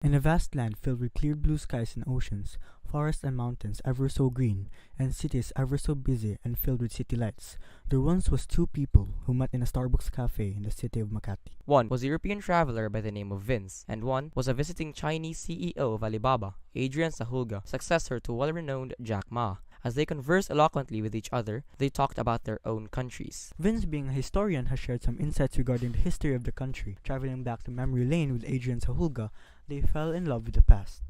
In a vast land filled with clear blue skies and oceans, forests and mountains ever so green, and cities ever so busy and filled with city lights, there once was two people who met in a Starbucks cafe in the city of Makati. One was a European traveler by the name of Vince, and one was a visiting Chinese CEO of Alibaba, Adrian Sahulga, successor to well-renowned Jack Ma. As they conversed eloquently with each other, they talked about their own countries. Vince, being a historian, has shared some insights regarding the history of the country. Traveling back to memory lane with Adrian Sahulga, they fell in love with the past.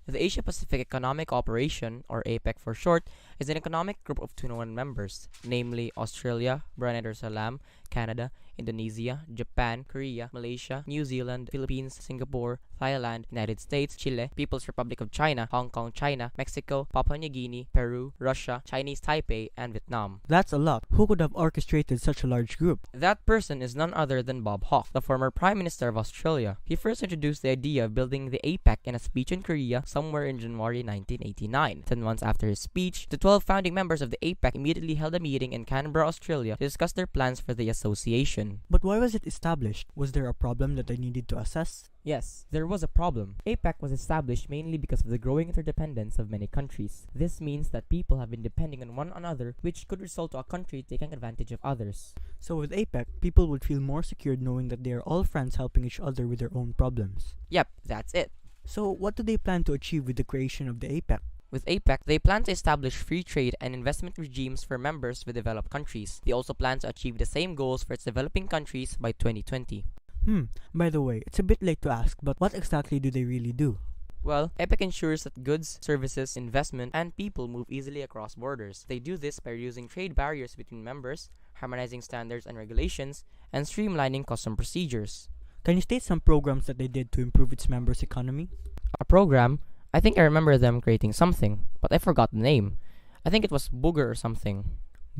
The Asia-Pacific Economic Cooperation, or APEC for short, is an economic group of 21 members, namely Australia, Brunei Darussalam, Canada, Indonesia, Japan, Korea, Malaysia, New Zealand, Philippines, Singapore, Thailand, United States, Chile, People's Republic of China, Hong Kong, China, Mexico, Papua New Guinea, Peru, Russia, Chinese Taipei, and Vietnam. That's a lot. Who could have orchestrated such a large group? That person is none other than Bob Hoff, the former Prime Minister of Australia. He first introduced the idea of building the APEC in a speech in Korea somewhere in January 1989. 10 months after his speech, the 12 founding members of the APEC immediately held a meeting in Canberra, Australia to discuss their plans for the association. But why was it established? Was there a problem that they needed to assess? Yes, there was a problem. APEC was established mainly because of the growing interdependence of many countries. This means that people have been depending on one another, which could result to a country taking advantage of others. So with APEC, people would feel more secured knowing that they are all friends helping each other with their own problems. Yep, that's it. So what do they plan to achieve with the creation of the APEC? With APEC, they plan to establish free trade and investment regimes for members with developed countries. They also plan to achieve the same goals for its developing countries by 2020. By the way, it's a bit late to ask, but what exactly do they really do? Well, APEC ensures that goods, services, investment, and people move easily across borders. They do this by reducing trade barriers between members, harmonizing standards and regulations, and streamlining custom procedures. Can you state some programs that they did to improve its members' economy? A program? I think I remember them creating something, but I forgot the name. I think it was Booger or something.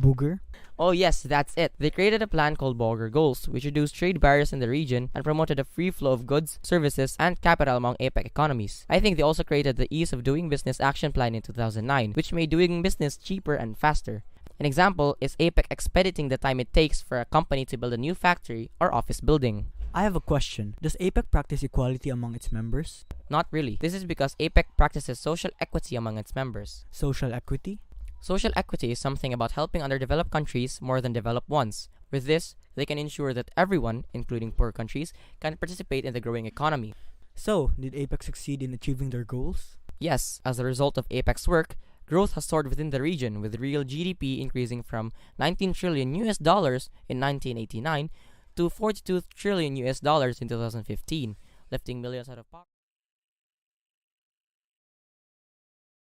Booger? Oh yes, that's it. They created a plan called Booger Goals, which reduced trade barriers in the region and promoted a free flow of goods, services, and capital among APEC economies. I think they also created the Ease of Doing Business Action Plan in 2009, which made doing business cheaper and faster. An example is APEC expediting the time it takes for a company to build a new factory or office building. I have a question. Does APEC practice equality among its members? Not really. This is because APEC practices social equity among its members. Social equity? Social equity is something about helping underdeveloped countries more than developed ones. With this, they can ensure that everyone, including poor countries, can participate in the growing economy. So, did APEC succeed in achieving their goals? Yes, as a result of APEC's work, growth has soared within the region, with real GDP increasing from $19 trillion in 1989 to $42 trillion in 2015, lifting millions out of poverty.